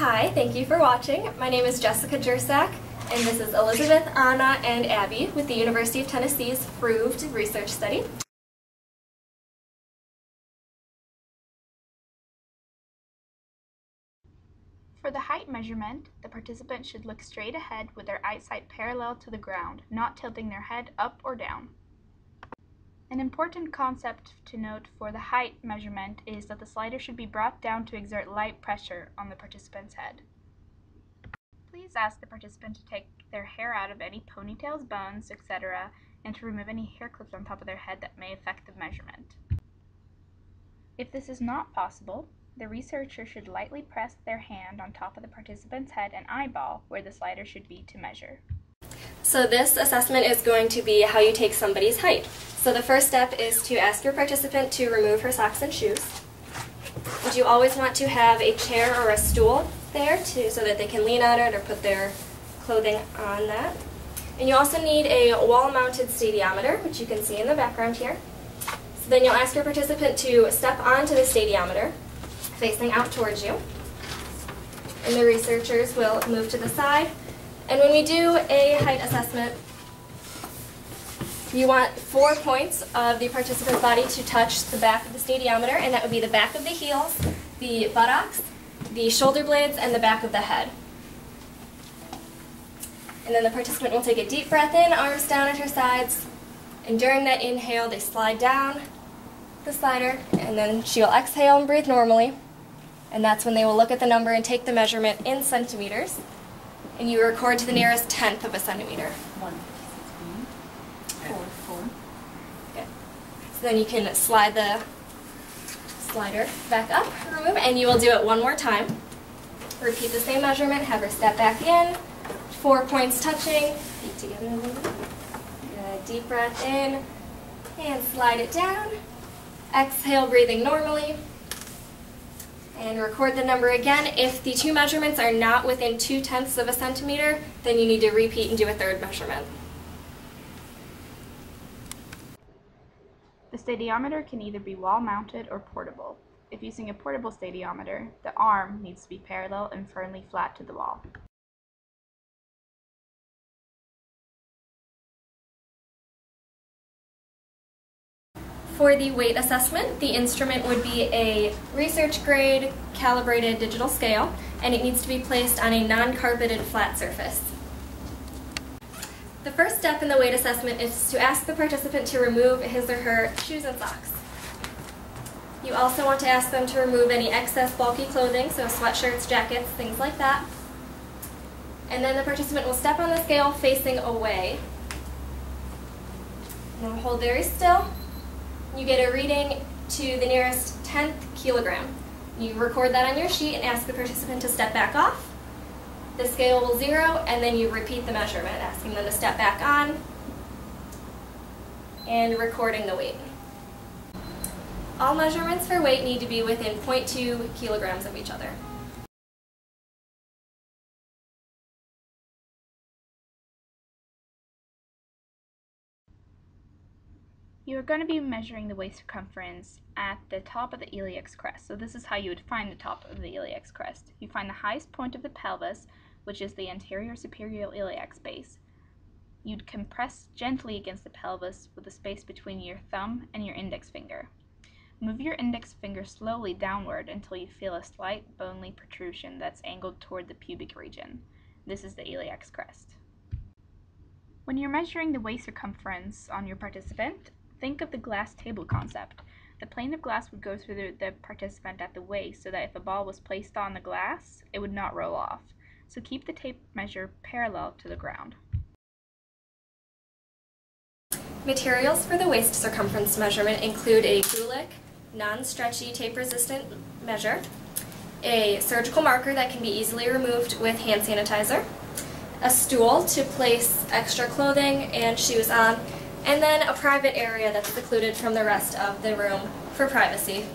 Hi, thank you for watching. My name is Jessica Jersak, and this is Elizabeth, Anna, and Abby with the University of Tennessee's Fruved research study. For the height measurement, the participant should look straight ahead with their eyesight parallel to the ground, not tilting their head up or down. An important concept to note for the height measurement is that the slider should be brought down to exert light pressure on the participant's head. Please ask the participant to take their hair out of any ponytails, buns, etc., and to remove any hair clips on top of their head that may affect the measurement. If this is not possible, the researcher should lightly press their hand on top of the participant's head and eyeball where the slider should be to measure. So this assessment is going to be how you take somebody's height. So the first step is to ask your participant to remove her socks and shoes. Would you always want to have a chair or a stool there so that they can lean on it or put their clothing on that? And you also need a wall-mounted stadiometer, which you can see in the background here. So then you'll ask your participant to step onto the stadiometer, facing out towards you. And the researchers will move to the side. And when we do a height assessment, you want 4 points of the participant's body to touch the back of the stadiometer, and that would be the back of the heels, the buttocks, the shoulder blades, and the back of the head. And then the participant will take a deep breath in, arms down at her sides, and during that inhale they slide down the slider, and then she'll exhale and breathe normally, and that's when they will look at the number and take the measurement in centimeters, and you record to the nearest tenth of a centimeter. 4. Good. So then you can slide the slider back up, remove, and you will do it one more time. Repeat the same measurement, have her step back in, 4 points touching, feet together a little bit. Good. Deep breath in, and slide it down. Exhale, breathing normally. And record the number again. If the two measurements are not within 2/10 of a centimeter, then you need to repeat and do a third measurement. The stadiometer can either be wall-mounted or portable. If using a portable stadiometer, the arm needs to be parallel and firmly flat to the wall. For the weight assessment, the instrument would be a research-grade calibrated digital scale, and it needs to be placed on a non-carpeted flat surface. The first step in the weight assessment is to ask the participant to remove his or her shoes and socks. You also want to ask them to remove any excess bulky clothing, so sweatshirts, jackets, things like that. And then the participant will step on the scale facing away. And we'll hold very still. You get a reading to the nearest 10th kilogram. You record that on your sheet and ask the participant to step back off. The scale will zero, and then you repeat the measurement, asking them to step back on and recording the weight. All measurements for weight need to be within 0.2 kilograms of each other. You are going to be measuring the waist circumference at the top of the iliac crest. So this is how you would find the top of the iliac crest. You find the highest point of the pelvis, which is the anterior superior iliac space. You'd compress gently against the pelvis with the space between your thumb and your index finger. Move your index finger slowly downward until you feel a slight bony protrusion that's angled toward the pubic region. This is the iliac crest. When you're measuring the waist circumference on your participant, think of the glass table concept. The plane of glass would go through the participant at the waist so that if a ball was placed on the glass, it would not roll off. So keep the tape measure parallel to the ground. Materials for the waist circumference measurement include a Gulick non-stretchy tape-resistant measure, a surgical marker that can be easily removed with hand sanitizer, a stool to place extra clothing and shoes on, and then a private area that's secluded from the rest of the room for privacy.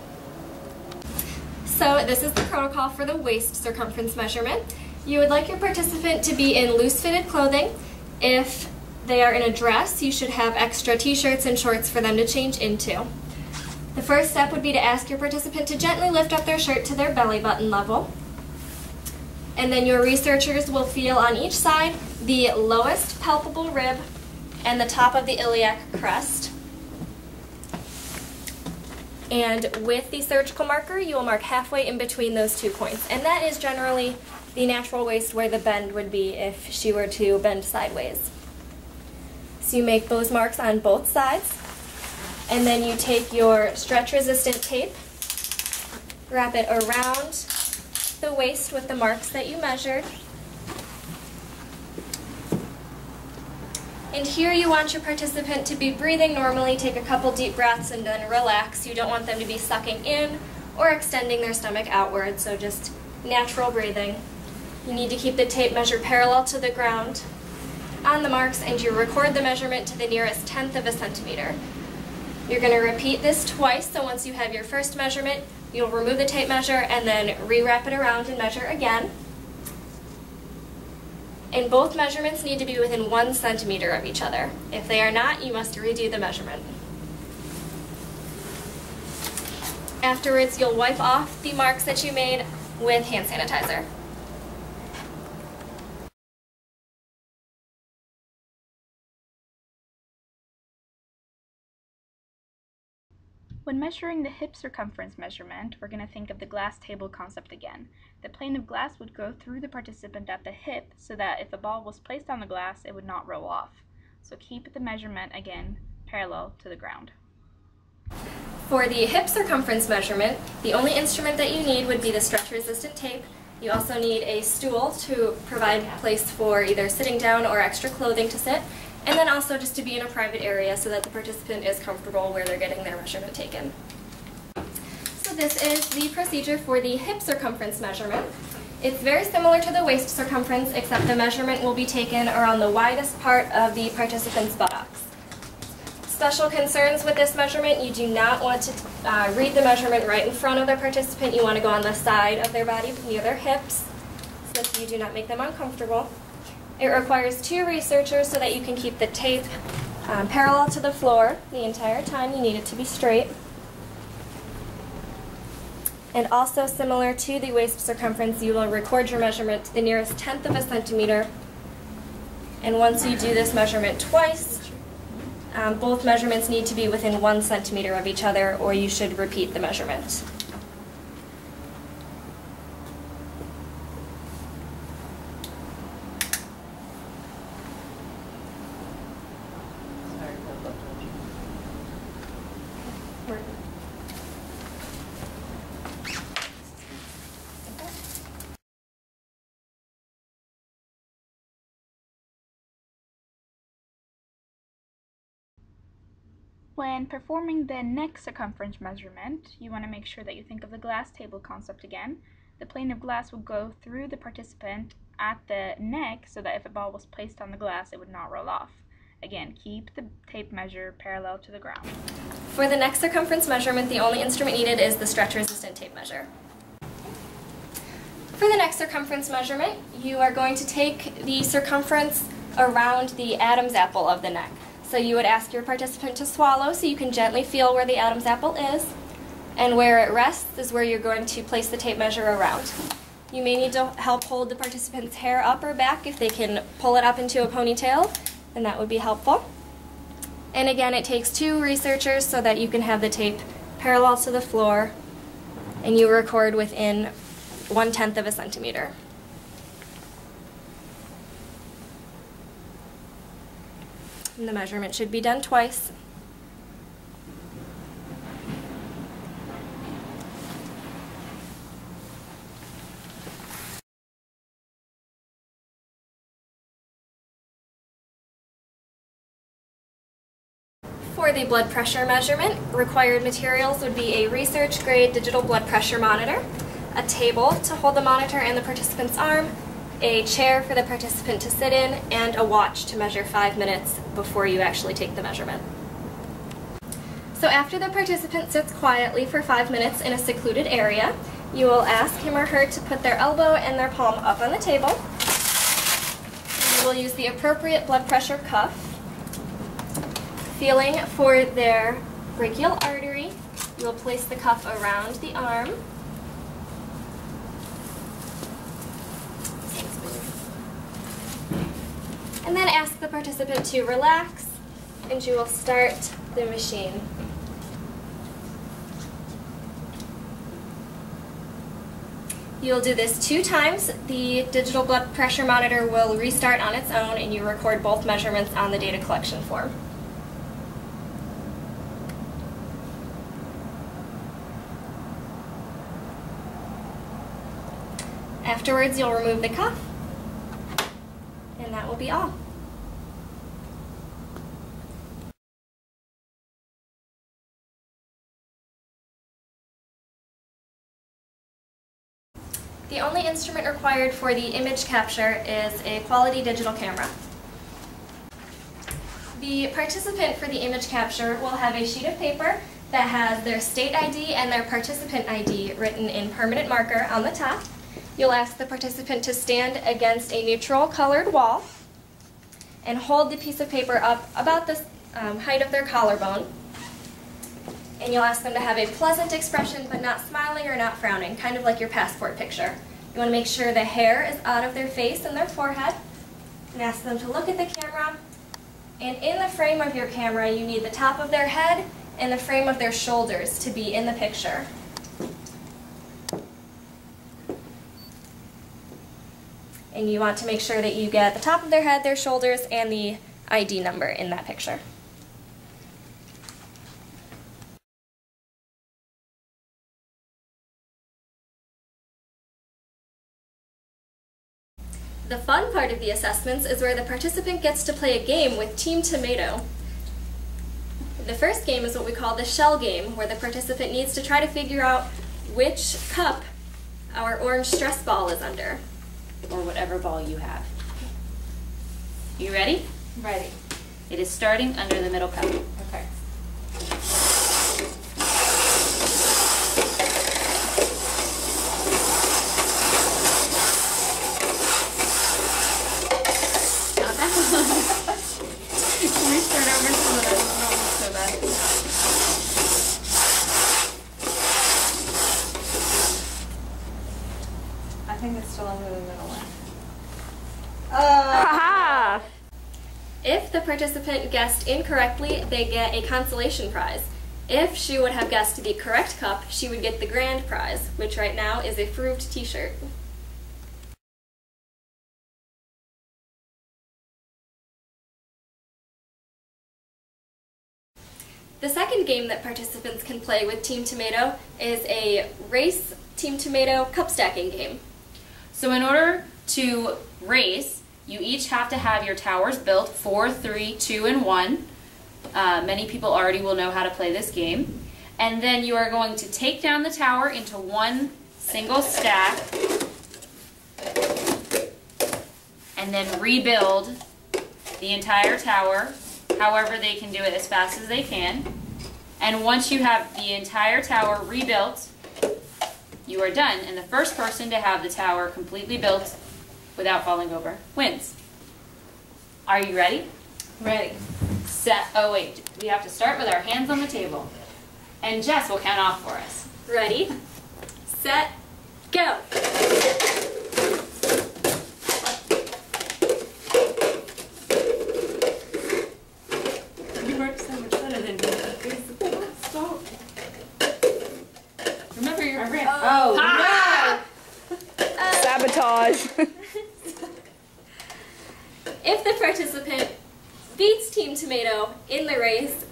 So this is the protocol for the waist circumference measurement. You would like your participant to be in loose-fitted clothing. If they are in a dress, you should have extra t-shirts and shorts for them to change into. The first step would be to ask your participant to gently lift up their shirt to their belly button level. And then your researchers will feel on each side the lowest palpable rib and the top of the iliac crest. And with the surgical marker, you will mark halfway in between those 2 points. And that is generally the natural waist where the bend would be if she were to bend sideways. So you make those marks on both sides. And then you take your stretch-resistant tape, wrap it around the waist with the marks that you measured. And here you want your participant to be breathing normally. Take a couple deep breaths and then relax. You don't want them to be sucking in or extending their stomach outward, so just natural breathing. You need to keep the tape measure parallel to the ground on the marks, and you record the measurement to the nearest 1/10 of a centimeter. You're going to repeat this twice, so once you have your first measurement, you'll remove the tape measure and then re-wrap it around and measure again. And both measurements need to be within 1 centimeter of each other. If they are not, you must redo the measurement. Afterwards, you'll wipe off the marks that you made with hand sanitizer. When measuring the hip circumference measurement, we're going to think of the glass table concept again. The plane of glass would go through the participant at the hip so that if a ball was placed on the glass, it would not roll off. So keep the measurement, again, parallel to the ground. For the hip circumference measurement, the only instrument that you need would be the stretch-resistant tape. You also need a stool to provide place for either sitting down or extra clothing to sit, and then also just to be in a private area so that the participant is comfortable where they're getting their measurement taken. So this is the procedure for the hip circumference measurement. It's very similar to the waist circumference, except the measurement will be taken around the widest part of the participant's buttocks. Special concerns with this measurement: you do not want to read the measurement right in front of the participant. You want to go on the side of their body near their hips so that you do not make them uncomfortable. It requires 2 researchers so that you can keep the tape parallel to the floor the entire time. You need it to be straight. And also similar to the waist circumference, you will record your measurement to the nearest 1/10 of a centimeter. And once you do this measurement twice, both measurements need to be within 1 centimeter of each other, or you should repeat the measurement. When performing the neck circumference measurement, you want to make sure that you think of the glass table concept again. The plane of glass will go through the participant at the neck so that if a ball was placed on the glass, it would not roll off. Again, keep the tape measure parallel to the ground. For the neck circumference measurement, the only instrument needed is the stretch-resistant tape measure. For the neck circumference measurement, you are going to take the circumference around the Adam's apple of the neck. So you would ask your participant to swallow so you can gently feel where the Adam's apple is, and where it rests is where you're going to place the tape measure around. You may need to help hold the participant's hair up or back. If they can pull it up into a ponytail, then that would be helpful. And again, it takes 2 researchers so that you can have the tape parallel to the floor, and you record within 1/10 of a centimeter. And the measurement should be done twice. For the blood pressure measurement, required materials would be a research-grade digital blood pressure monitor, a table to hold the monitor and the participant's arm, a chair for the participant to sit in, and a watch to measure 5 minutes before you actually take the measurement. So after the participant sits quietly for 5 minutes in a secluded area, you will ask him or her to put their elbow and their palm up on the table. You will use the appropriate blood pressure cuff. Feeling for their brachial artery, you will place the cuff around the arm. And then ask the participant to relax, and you will start the machine. You'll do this 2 times. The digital blood pressure monitor will restart on its own, and you record both measurements on the data collection form. Afterwards, you'll remove the cuff, and that will be all. The only instrument required for the image capture is a quality digital camera. The participant for the image capture will have a sheet of paper that has their state ID and their participant ID written in permanent marker on the top. You'll ask the participant to stand against a neutral colored wall and hold the piece of paper up about the height of their collarbone. And you'll ask them to have a pleasant expression, but not smiling or not frowning, kind of like your passport picture. You want to make sure the hair is out of their face and their forehead, and ask them to look at the camera. And in the frame of your camera, you need the top of their head and the frame of their shoulders to be in the picture. And you want to make sure that you get the top of their head, their shoulders, and the ID number in that picture. The fun part of the assessments is where the participant gets to play a game with Team Tomato. The first game is what we call the shell game, where the participant needs to try to figure out which cup our orange stress ball is under. Or whatever ball you have. You ready? Ready. It is starting under the middle cup. Okay. Can we start over so that I don't look so bad? I think it's still under the middle one. Haha! If the participant guessed incorrectly, they get a consolation prize. If she would have guessed the correct cup, she would get the grand prize, which right now is a Fruved t-shirt. The second game that participants can play with Team Tomato is a race Team Tomato cup stacking game. So in order to race, you each have to have your towers built 4, 3, 2, and 1. Many people already will know how to play this game. And then you are going to take down the tower into one single stack and then rebuild the entire tower. However, they can do it as fast as they can. And once you have the entire tower rebuilt, you are done. And the first person to have the tower completely built without falling over wins. Are you ready? Ready. Set. Oh wait, we have to start with our hands on the table. And Jess will count off for us. Ready, set, go! You work so much better than me. Stop. Remember your ramp. Oh, Sabotage! If the participant beats Team Tomato in the race,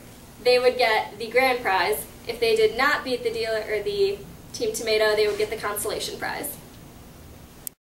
they would get the grand prize. If they did not beat the dealer or the Team Tomato, they would get the consolation prize.